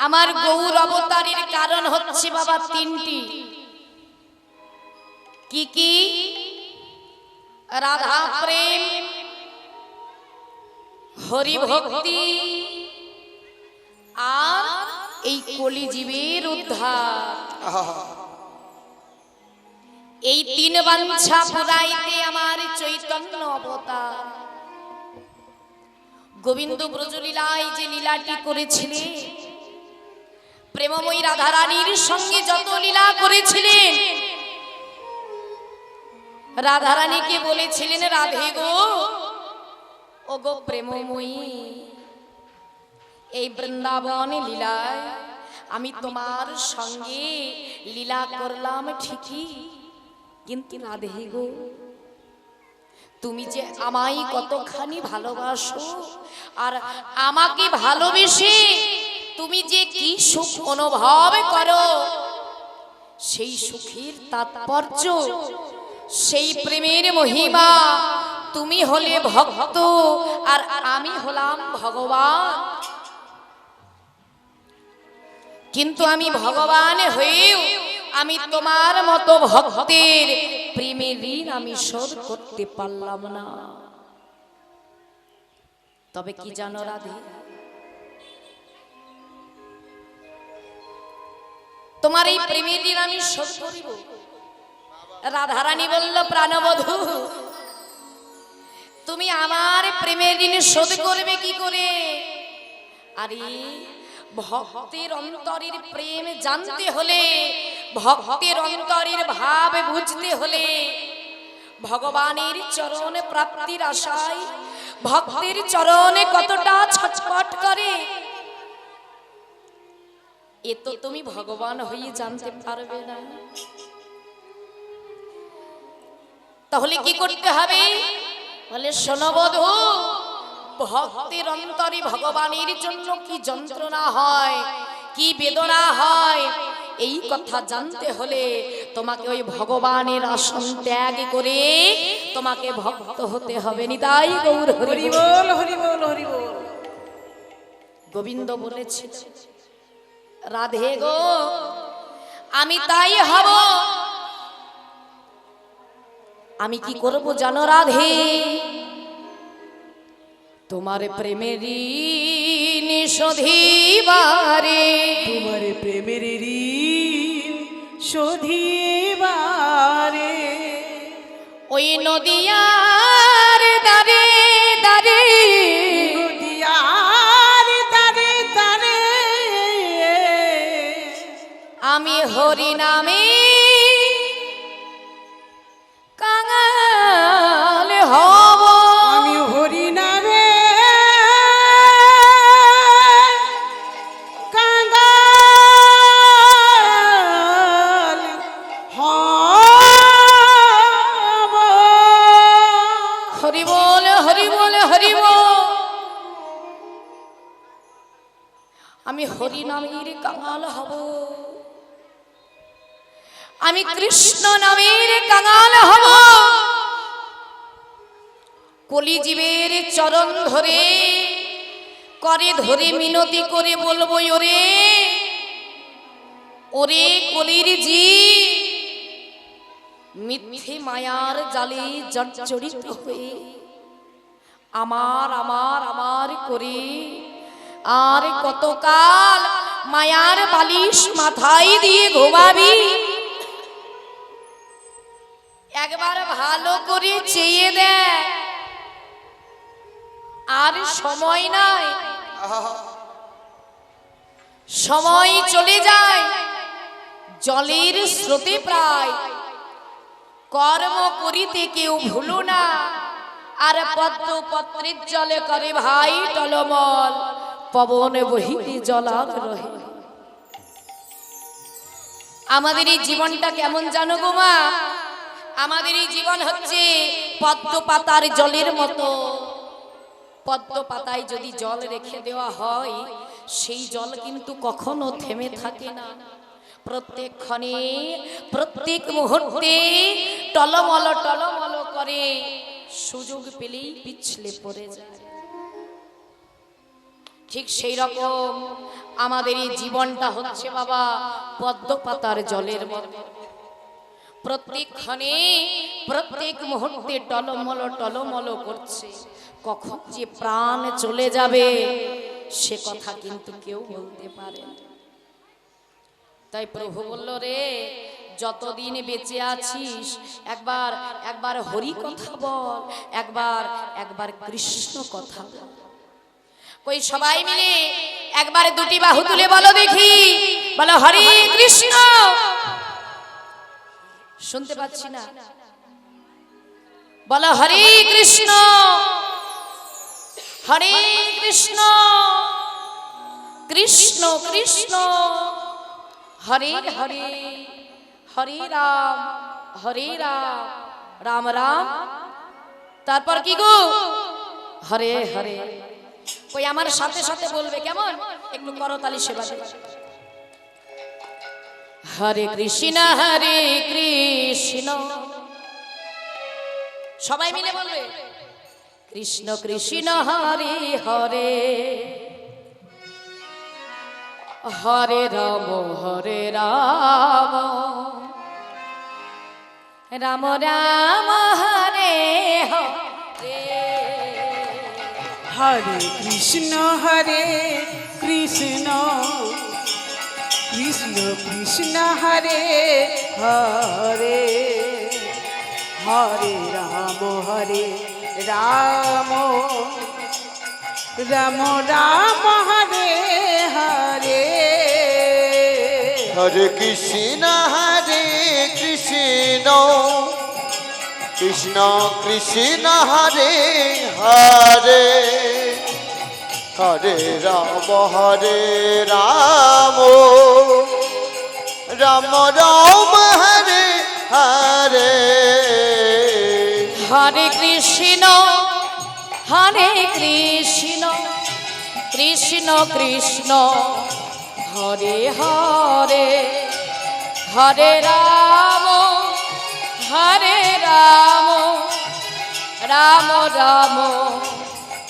আমার গৌর অবতারের কারণ হচ্ছে বাবা তিনটি। কি কি? রাধা প্রেম, হরি ভক্তি, আর এই কলিজীবের উদ্ধার। এই তিন বাঞ্ছা পুরাইতে আমার চৈতন্য অবতার গোবিন্দ ব্রজলীলায় যে লীলাটি করেছিলেন, প্রেমময়ী রাধারানীর সঙ্গে যত লীলা করেছিলেন, রাধারানীকে বলেছিলেন, রাধে গো, ও গো প্রেমময়ী, এই বৃন্দাবন লীলায় আমি তোমার সঙ্গে লীলা করলাম ঠিকই, কিন্তু রাধে গো, তুমি যে আমায় কতখানি ভালোবাসো, আর আমাকে ভালোবেসে তুমি যে কি সুখ অনুভব করো, সেই সুখের তাৎপর্য, সেই প্রেমের মহিমা, তুমি হলে ভক্ত আর আমি হলাম ভগবান। কিন্তু আমি ভগবান হয়েও আমি তোমার মতো ভক্তের প্রেমের ঋণ আমি শোধ করতে পারলাম না। তবে কি জানো রাধে, তোমার এই প্রেমের ঋণ আমি শোধ করিব। রাধারানী বলল, প্রাণবধূ, তুমি আমার প্রেমের ঋণ শোধ করবে কি করে? আরে ভক্তের অন্তরের প্রেম জানতে হলে, ভক্তের অন্তরের ভাব বুঝতে হলে, ভগবানের চরণ প্রাপ্তির আশায় ভক্তের চরণে কতটা ছটফট করে, এ তো তুমি ভগবান হয়ে জানতে পারবে না। তাহলে কি করতে হবে? বলে, শোনো বধূ, ভক্তের অন্তরে ভগবানের জন্য কি যন্ত্রণা হয়, কি বেদনা হয়, এই কথা জানতে হলে তোমাকে ওই ভগবানের আসন ত্যাগ করে তোমাকে ভক্ত হতে হবে। নিতাই গৌর হরি বল, হরি বল, হরি বল। গোবিন্দ বলেছে, রাধে গো, আমি তাই হব। আমি কি করব জানো রাধে? তোমার প্রেমের ঋণ শোধিবারে, তোমার প্রেমের ঋণ শোধিবারে, ওই নদিয়ার দারে দারে, নদিয়ার দারে দারে, আমি হরি নামে কাঙাল হব। আমি হরি নামে কাঙাল হব। হরি বল, হরি বল, হরি বল। আমি হরি নামের কাঙাল হব, আমি কৃষ্ণ নামের কাঙাল হব। কলিজীবের চরণ ধরে করে ধরে মিনতি করে বলবো, ওরে ওরে কলির জি, মিথ্যে মায়ার জালে জর্জরিত হয়ে আমার আমার আমার করে আর কতকাল মায়ার বালিশ মাথায় দিয়ে ঘুমাবি? একবার ভালো করে চেয়ে দেয়, আর সময় নাই, সময় চলে যায় জলের স্রোতে প্রায়। কর্ম করিতে কেউ ভুলো না, আর পদ্ম পত্রের জলে করে ভাই টলমল, পবন বহিতে জলার রহে। আমাদের এই জীবনটা কেমন জানো গো মা? আমাদের এই জীবন হচ্ছে পদ্ম পাতার জলের মতো। পদ্ম পাতায় যদি জল রেখে দেওয়া হয়, সেই জল কিন্তু কখনো থেমে থাকে না। প্রত্যেক ক্ষণে প্রত্যেক মুহূর্তে টলমল টলমল করে, সুযোগ পেলেই পিছলে পড়ে যায়। ঠিক সেই রকম আমাদের এই জীবনটা হচ্ছে বাবা পদ্ম পাতার জলের মতো, প্রত্যেক ক্ষণে প্রত্যেক মুহূর্তে টলমল করছে। কখন যে প্রাণ চলে যাবে সে কথা কিন্তু কেউ বলতে পারে না। তাই প্রভু বলল, রে যতদিন বেঁচে আছিস একবার একবার হরি কথা বল, একবার কৃষ্ণ কথা বল। কই সবাই মিলে একবার দুটি বাহু তুলে বলো দেখি, বলো হরে কৃষ্ণ। শুনতে পাচ্ছি না, বলো হরে কৃষ্ণ হরে কৃষ্ণ কৃষ্ণ কৃষ্ণ হরে হরে হরে রাম রাম রাম তারপর কি গো হরে হরে। ওই আমার সাথে সাথে বলবে, কেমন একটু করতালি সেবা দেবে। হরে কৃষ্ণ সবাই মিলে বলবে, কৃষ্ণ কৃষ্ণ হরে হরে হরে রাম রাম রাম হরে হরে। হরে কৃষ্ণ কৃষ্ণ কৃষ্ণ হরে হরে হরে রাম রাম রাম হরে হরে। হরে কৃষ্ণ কৃষ্ণ কৃষ্ণ হরে হরে হরে রাম রাম রাম হরে হরে। হরে কৃষ্ণ কৃষ্ণ কৃষ্ণ হরে হরে হরে রাম রাম রাম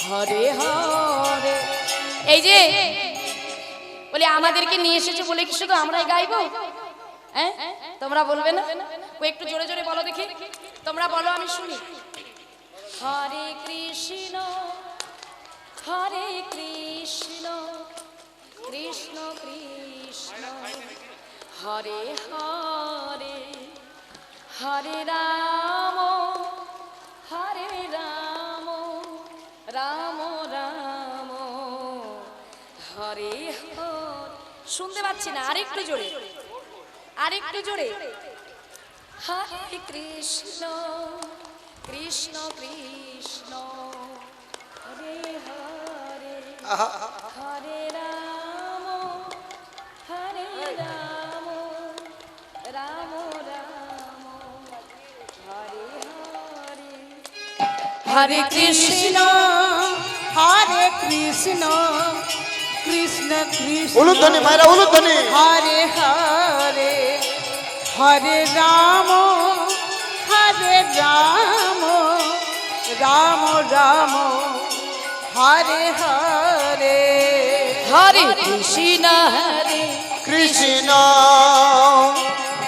হরে হরে। এই যে বলে আমাদেরকে নিয়ে এসেছে বলে কি শুধু আমরাই গাইবো? হ্যাঁ, তোমরা বলবে না? একটু জোরে জোরে বলো দেখি, তোমরা বলো আমি শুনি। হরে কৃষ্ণ কৃষ্ণ কৃষ্ণ হরে হরে হরে রাম রাম রাম হরে হরে। শুনতে পাচ্ছি না, আরেকটু জোরে হরে কৃষ্ণ কৃষ্ণ কৃষ্ণ হরে হরে হরে রাম রাম রাম হরে হরে। হরে কৃষ্ণ কৃষ্ণ কৃষ্ণ উলুধ্বনি মায়েরা উলুধ্বনি। হরে হরে হরে রাম রাম রাম হরে হরে। হরে কৃষ্ণ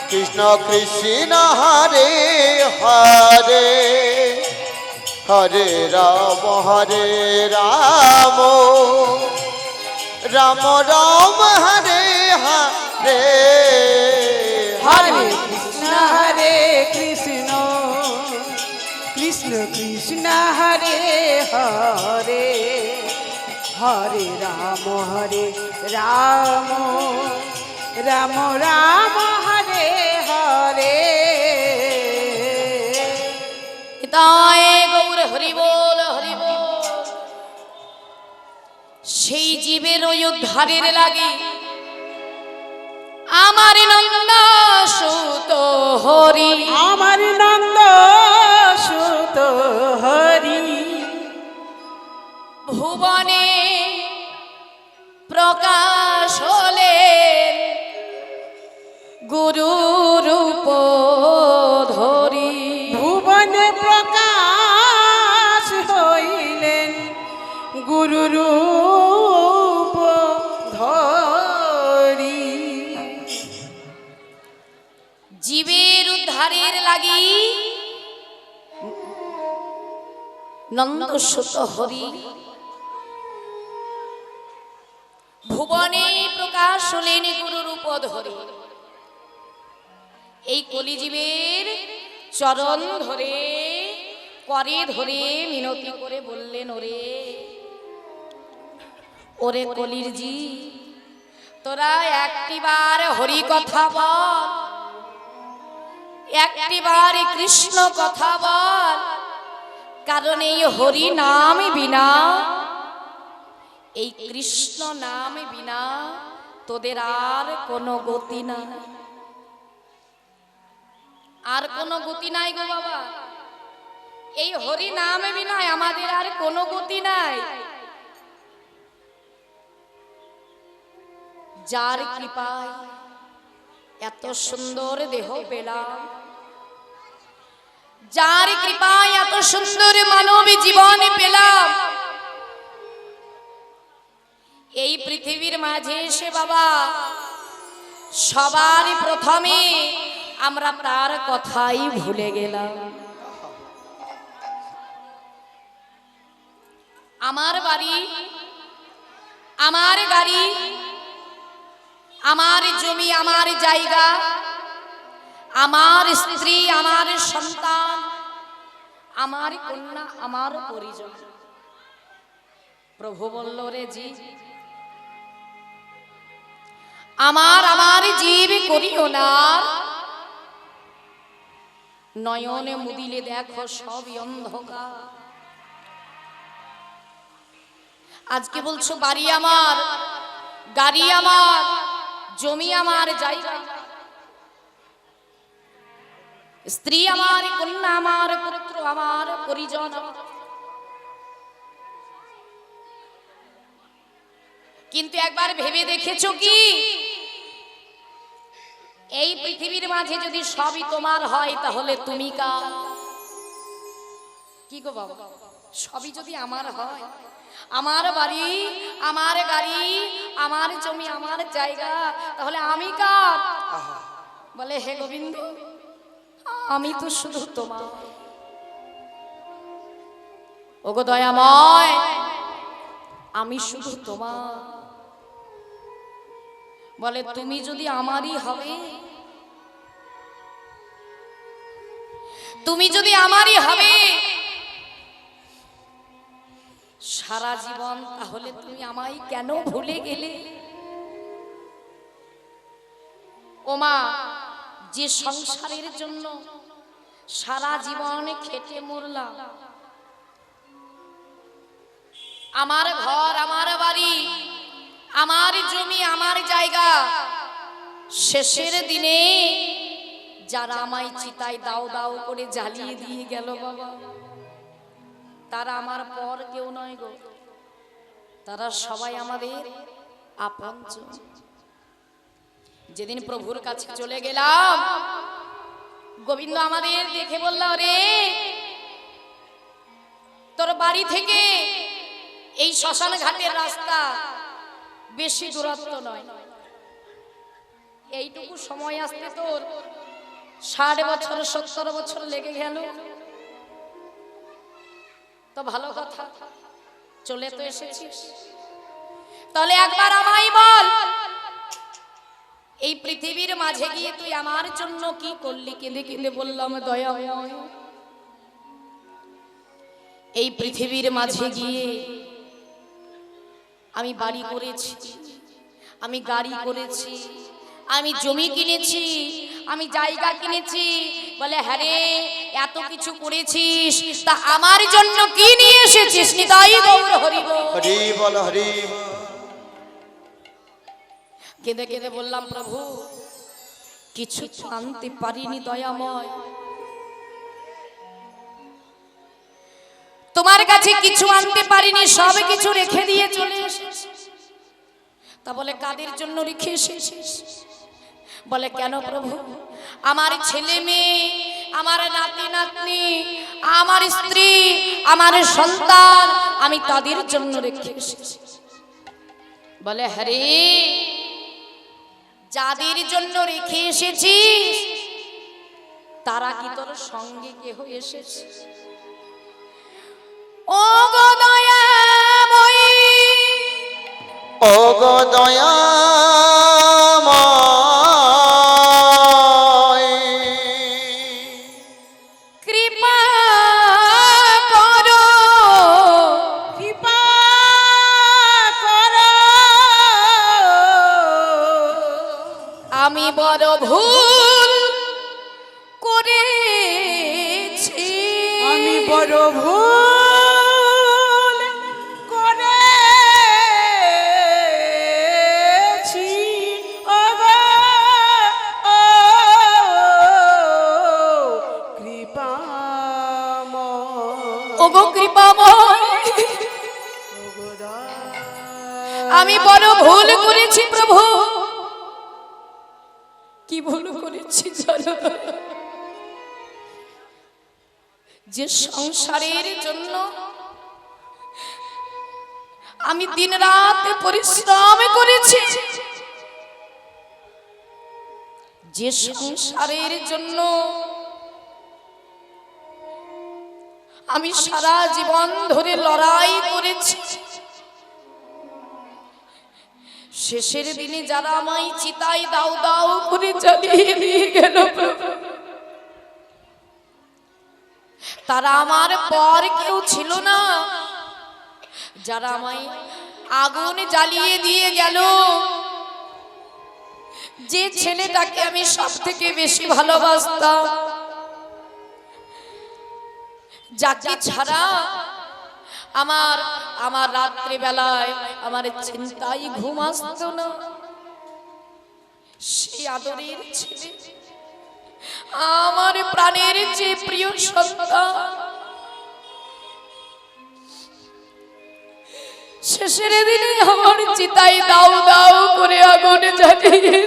কৃষ্ণ কৃষ্ণ হরে হরে হরে রাম রাম রাম হরে হরে। হরে কৃষ্ণ কৃষ্ণ কৃষ্ণ হরে হরে হরে রাম রাম রাম হরে হরে। তাই গৌর হরি বল হরি বল। সেই জীবের ওই উদ্ধারের লাগে আমার নন্দ সুত হরি, আমার নন্দ সুত হরি ভুবনে প্রকাশ হলেন গুরু রূপ ধরি। ভুবনে প্রকাশ হইলেন গুরু রূপ ধরি। জীবের উদ্ধারের লাগি নন্দসুত হরি ভুবনে প্রকাশ হলেন গুরুরূপ ধরে। এই কলিজীবের চরণ ধরে করে ধরে মিনতি করে বললেন, ওরে ওরে কলির জি, তোরা একটিবার হরি কথা বল, একটিবার কৃষ্ণ কথা বল, কারণ এই হরি নাম বিনা, এই কৃষ্ণ নাম বিনা তোদের আর কোনো গতি নাই, আর কোনো গতি নাই গো বাবা। এই হরি নাম বিনা আমাদের আর কোনো গতি নাই। যার কৃপায় এত সুন্দর দেহ পেলাম, যার কৃপায় এত সুন্দর মানব জীবন পেলাম, এই পৃথিবীর মাঝে এসে বাবা সবার প্রথমে আমরা তার কথাই ভুলে গেলাম। আমার বাড়ি, আমার গাড়ি, আমার জমি, আমার জায়গা, আমার স্ত্রী, আমার সন্তান, আমার কন্যা, আমার পরিজন। প্রভু বলল, রে জি, আমার আমার জীব করিও না, নয়নে মুদিলে দেখো সবই অন্ধকার। আজকে বলছো বাড়ি আমার, গাড়ি আমার, জমি আমার, জায়গা, স্ত্রী আমার, কন্যা আমার, পুত্র আমার, পরিজন আমার। কিন্তু একবার ভেবে দেখেছো কি, এই পৃথিবীর মাঝে যদি সবই তোমার হয় তাহলে তুমি কার? কি গো বাবা, সবই যদি আমার হয়, আমার বাড়ি, আমার গাড়ি, আমার জমি, আমার জায়গা, তাহলে আমি কার? বলে, হে গোবিন্দ, আমি তো শুধু তোমার। ওগো দয়াময়, আমি শুধু তোমার। বলে, তুমি যদি আমারই হবে, তুমি যদি আমারই হবে সারা জীবন, তাহলে তুমি আমায় কেন ভুলে গেলে? ওমা, যে সংসারের জন্য সারা জীবন খেটে মরলাম, আমার ঘর, আমার বাড়ি, আমার জমি, আমার জায়গা, শেষের দিনে যারা আমায় চিতায় দাও দাও করে জ্বালিয়ে দিয়ে গেল বাবা, তারা আমার পর কেউ নয় গো, তারা সবাই আমাদের আপনজন। যেদিন প্রভুর কাছে চলে গেলাম, গোবিন্দ আমাদের দেখে বলল, রে তোর বাড়ি থেকে এই শ্মশান ঘাটের রাস্তা বেশি দূরত্ব নয়, এইটুকু সময় আসতে তোর 60 বছর 70 বছর লেগে গেল। তো ভালো কথা, চলে তো এসেছিস, তাহলে একবার আমায় বল, এই পৃথিবীর মাঝে গিয়ে তুই আমার জন্য কি করলি? কেঁদে কেঁদে বললাম, দয়াময়, এই পৃথিবীর মাঝে গিয়ে আমি বাড়ি করেছি, আমি গাড়ি করেছি, আমি জমি কিনেছি, আমি জায়গা কিনেছি। বলে, হ্যাঁ রে, এত কিছু করেছিস, তা আমার জন্য কি নিয়ে এসেছিস? নিতাই গৌর হরি বল, হরি বল, হরি। কেঁদে কেঁদে বললাম, প্রভু কিছু আনতে পারিনি দয়াময়, তোমার কাছে কিছু আনতে পারিনি, সব কিছু রেখে দিয়ে চলে এসেছি। তা বলে, কাদের জন্য রেখে এসেছিস? বলে, কেন প্রভু, আমার ছেলে মেয়ে, আমার নাতি নাতনি, আমার স্ত্রী, আমার সন্তান, আমি তাদের জন্য রেখে এসেছি। বলে, হ্যাঁ রে, যাদের জন্য রেখে এসেছিস তারা কি তোর সঙ্গে কেহ এসেছে? ও গো দয়াময়ী, ও গো দয়াময়, কৃপা করো, কৃপা করো, আমি বড় ভুল করেছি, আমি বড় ভুল করেছি। ওগো ও কৃপাময়, ওগো কৃপাময়, ওগো আমি বড় ভুল করেছি প্রভু। কি ভুল করেছি জানো? যে সংসারের জন্য আমি দিন রাত পরিশ্রম করেছি, যে সংসারের জন্য আমি সারা জীবন ধরে লড়াই করেছি, শেষের দিনে যারা আমায় চিতায় দাও দাও করে জ্বালিয়ে দিয়ে গেল প্রভু, তারা আমার পর কেউ ছিল না। যারা আমায় আগুন জ্বালিয়ে দিয়ে গেল, যে ছেলেটাকে আমি সব থেকে বেশি ভালোবাসতাম, যাকে ছাড়া আমার রাত্রি বেলায় আমার চিন্তায় ঘুম আসতো না, সেই আদরের ছেলে, আমার প্রাণের যে প্রিয় সন্তান, শেষের দিনে আমার চিতায় দাও দাও করে আগুন জ্বালিয়ে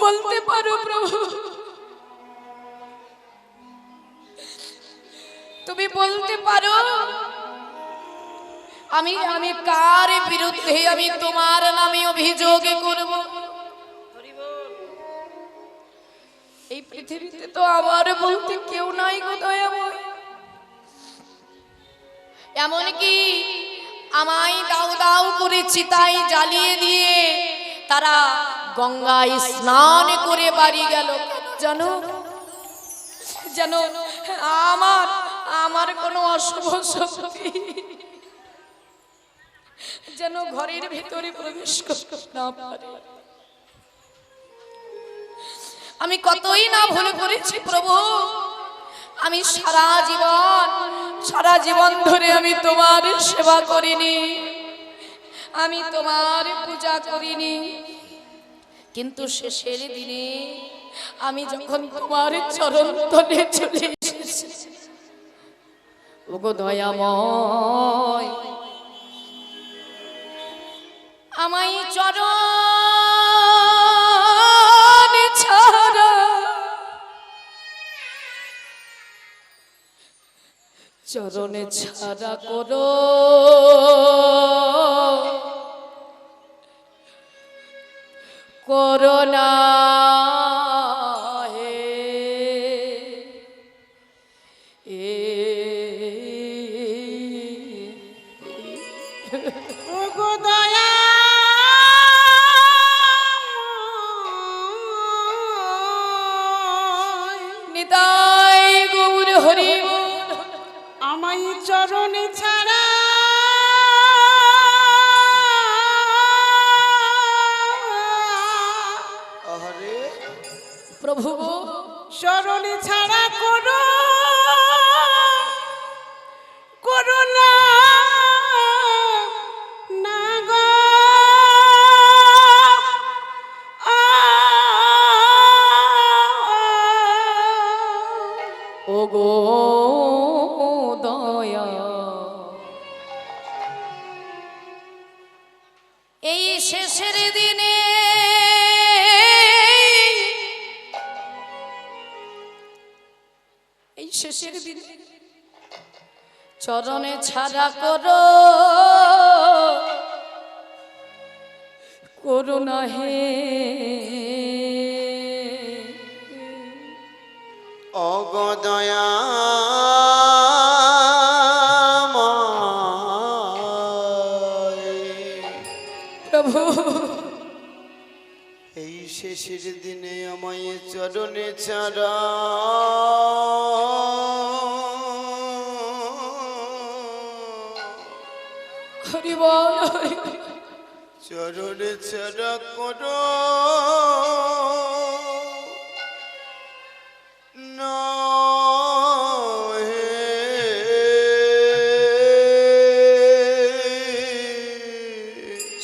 বলতে পারো প্রভু, তুমি বলতে পারো আমি কার বিরুদ্ধে আমি তোমার নামে অভিযোগ করব? এই পৃথিবীতে তো আমার বলতে কেউ নাই গো দয়াময়। এমনকি আমায় দাও দাও করে চিতায় জ্বালিয়ে দিয়ে তারা গঙ্গায় স্নান করে বাড়ি গেল। জানো যেন আমার কোনো অশুভ শক্তি যেন ঘরের ভেতরে প্রবেশ করতে না পারে। আমি কতই না ভুল করেছি প্রভু, আমি সারা জীবন ধরে আমি তোমার সেবা করিনি, আমি তোমার পূজা করিনি, কিন্তু শেষের দিনে আমি যখন তোমার চরণ তলে চলে এসেছি, ওগো দয়াময়, আমায় চরণ ছাড়া চরণে ছাড়া করো করোনা হে ওগো দয়া নিতাই গৌর হরি আমায় চরণে ছাড়া আহারে প্রভু চরণে ছাড়া করো করুণা না গো ওগো দয়া, এই শেষের দিনে চরণে ছাড়া করো করুণা করুণা হে অগদয়া প্রভু এই শেষের দিনে আমায় চরণে ছাড়া হরি বল হরি বল। চরণে ছাড়া করো না হে।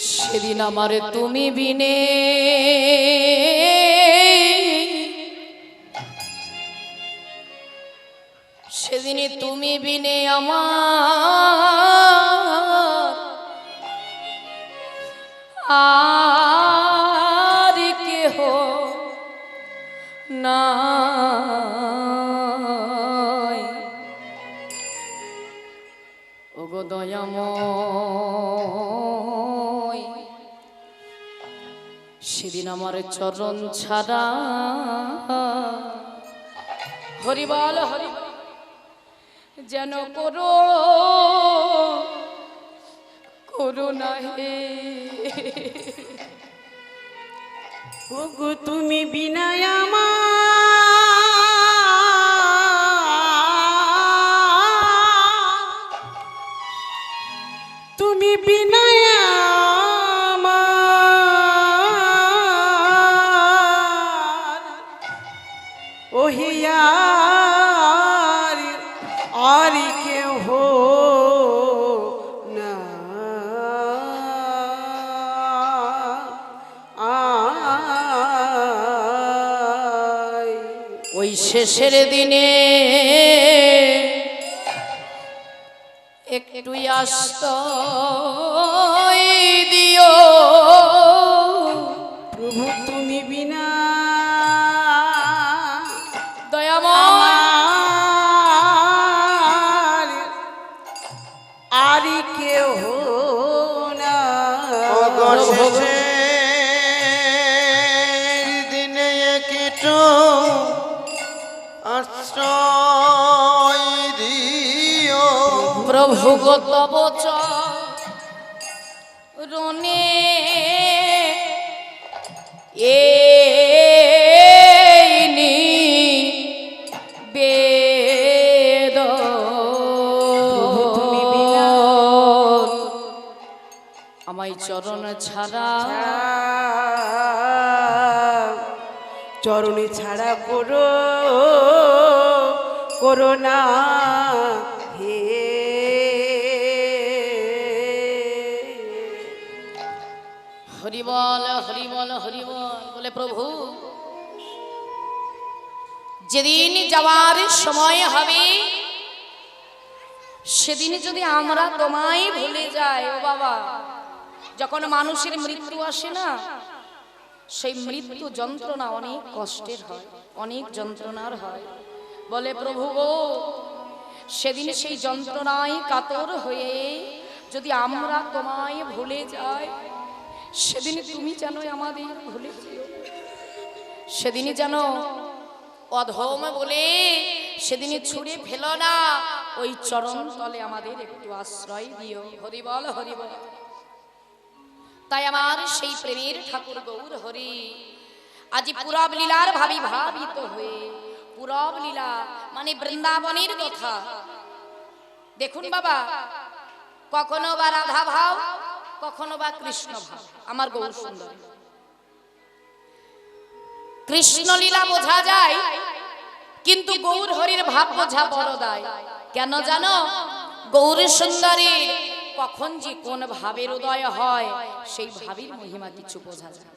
সেদিন আমার তুমি বিনে সেদিনে তুমি বিনে আমার আর কেহ নাই ওগো দয়াময় সেদিন আমার চরণ ছাড়া হরি বল হরি বল। যেন করুণা হে ওগো তুমি বিনা তুমি বিনা ওহিয়ার আর কেহ না ওই শেষের দিনে একটু আশ্রয় দিও প্রভু তুমি বিনা দয়াময় আমার আর কেহ না অবশেষের দিনে একটু আশ্রয় দিও প্রভু গো তব চরণে আমায় চরণ ছাড়া চরণে ছাড়া করো না হে হরি বল হরি বল হরি বল বলে প্রভু যেদিন যাওয়ার সময় হবে সেদিন যদি আমরা তোমায় ভুলে যাই ও বাবা যখন মানুষের মৃত্যু আসে না সেই মৃত্যু যন্ত্রণা অনেক কষ্টের হয় অনেক যন্ত্রণার হয় বলে প্রভু গো সেদিন সেই যন্ত্রণায় কাতর হয়ে যদি আমরা তোমায় ভুলে যাই সেদিন তুমি যেন আমাদের ভুলে যেও সেদিনই যেন অধম বলে সেদিনই ছুঁড়ে ফেলো না ওই চরণ তলে আমাদের একটু আশ্রয় দিও হরি বল হরি বল তাই আমার সেই প্রেমের ঠাকুর গৌর হরি আজি পুরব লীলার ভাবিত হয়ে পুরব লীলা মানে বৃন্দাবনের কথা দেখুন বাবা কখনো বা রাধা ভাব কখনো বা কৃষ্ণ ভাব আমার গৌর সুন্দর কৃষ্ণ লীলা বোঝা যায় কিন্তু গৌর হরির ভাব বোঝা বড় দায় কেন জানো গৌর সুন্দরীর কখন যে কোন ভাবের উদয় হয় সেই ভাবের মহিমা কিছু বোঝা যায়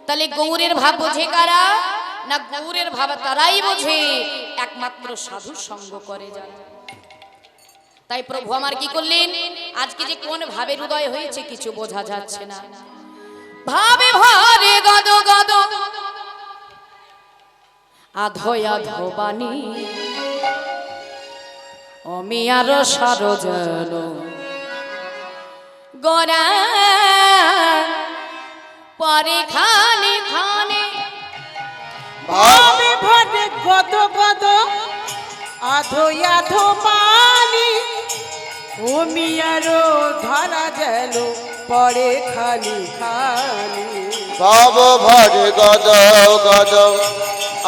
তাহলে গৌরের ভাব বোঝে কারা না গৌরের ভাব তারাই বোঝে একমাত্র সাধু সঙ্গ করে যায় তাই প্রভু আমার কি করলেন আজকে যে কোন ভাবের উদয় হয়েছে কিছু বোঝা যাচ্ছে না ভাবে ভরে গদ গদ আধো আধো বাণী অমিয়ার সরজন গোরা পরে খানে খানে ভাবে ভরে গদ গদ আধো আধো পানি ও মিয়ারো ধরা গেল পরে খালি খালি ভাব ভরে গদ গদ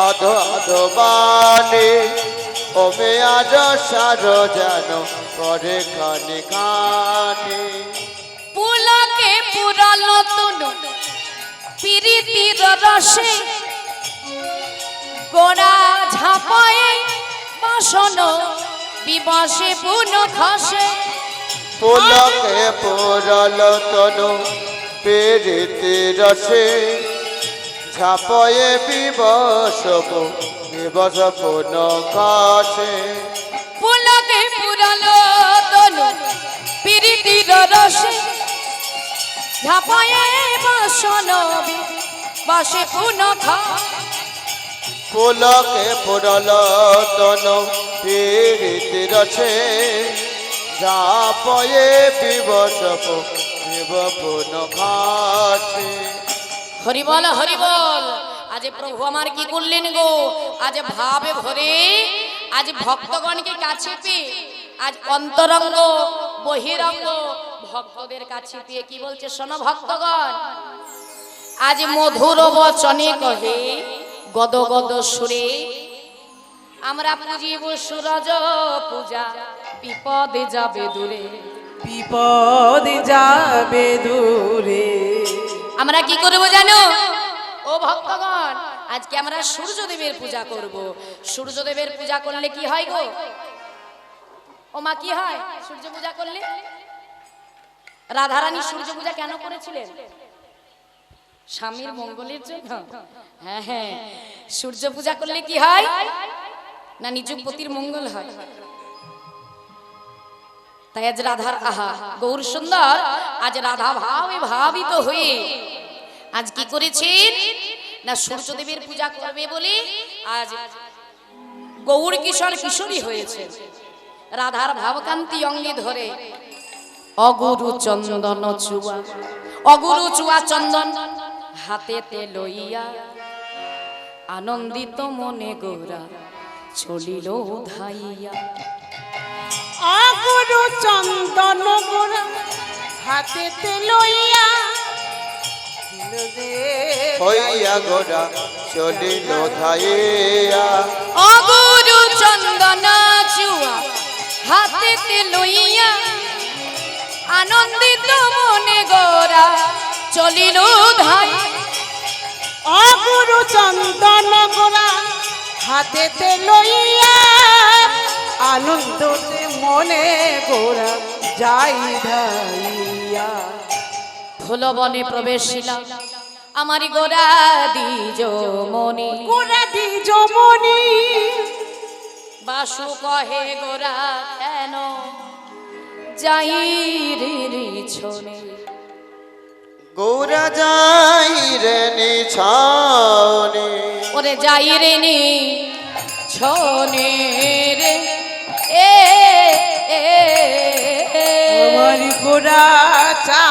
আধো আধো বাণী ওমে আজ সার যেন করে খানি খানি পুলকে পুরালো তনু প্রীতির রসে গোড়া ঝাপায়ে বাসন বিবাসে পুন খসে পুলকে পুরল তনু পেরিতে রসে ঝাপয়ে বিবসব বিবস পুন কাছে পুলকে পুরালো তনু প্রীতির রসে ঝাপায়ে বাসন বিবাসে পুন খসে পুলকে পুরল তনু পেরিতে রসে ঝাপয়ে বিবসব বিব পুন কাছে হরিবল হরিবল। আজ প্রভু আমার কি করলেন গো, আজ ভাবে ভরে আজ ভক্তগণকে কাছে পেয়ে আজ অন্তরঙ্গ বহিরঙ্গ ভক্তদের কাছে পেয়ে কি বলছে শোনো ভক্তগণ, আজ মধুর বচনে কহে গদ গদ সুরে আমরা পুজিব সূরজ পূজা বিপদে যাবে দূরে। বিপদ যাবে দূরে আমরা কি করব জানো ও ভক্তগণ, আজকে আমরা সূর্যদেবের পূজা করব। সূর্যদেবের পূজা করলে কি হয় গো ও মা, কি হয় সূর্য পূজা করলে? রাধারানী সূর্য পূজা কেন করেছিলেন? স্বামীর মঙ্গলের জন্য। হ্যাঁ হ্যাঁ, সূর্য পূজা করলে কি হয় না নিজ পতির মঙ্গল হয়। তাই আজ রাধার আহা গৌর সুন্দর আজ রাধা ভাবে ভাবিত হয়ে আজ কি করেছেন না সূর্যদেবের পূজা করবে বলে আজ গৌর কিশোর কিশোরী হয়েছে। রাধার ভাবকান্তি অঙ্গে ধরে অগুরু চন্দন চুয়া অগুরু চুয়া চন্দন হাতেতে লইয়া আনন্দিত মনে গোরা চলিল ধাইয়া। অগুরু চন্দন গোরা হাতেতে লইয়া হইয়া গোরা চলিল ধাইয়া অগুরু চন্দন চুয়া হাতেতে লইয়া আনন্দিত মনে গোরা চলিল ধাই। অগুরু চন্দন গোরা হাতেতে লইয়া আনন্দতে মনে গোরা যাই ধাইয়া। ফুলবনে প্রবেশিলাম আমারি গোরা দ্বিজ মনি। গোরা দ্বিজ মনি বাসু কহে গোরা কেন যাই রে ছনে। গোরা যাই রে নিছানে ওরে যাই রে নি ছনে রে এ আমার গোরা চা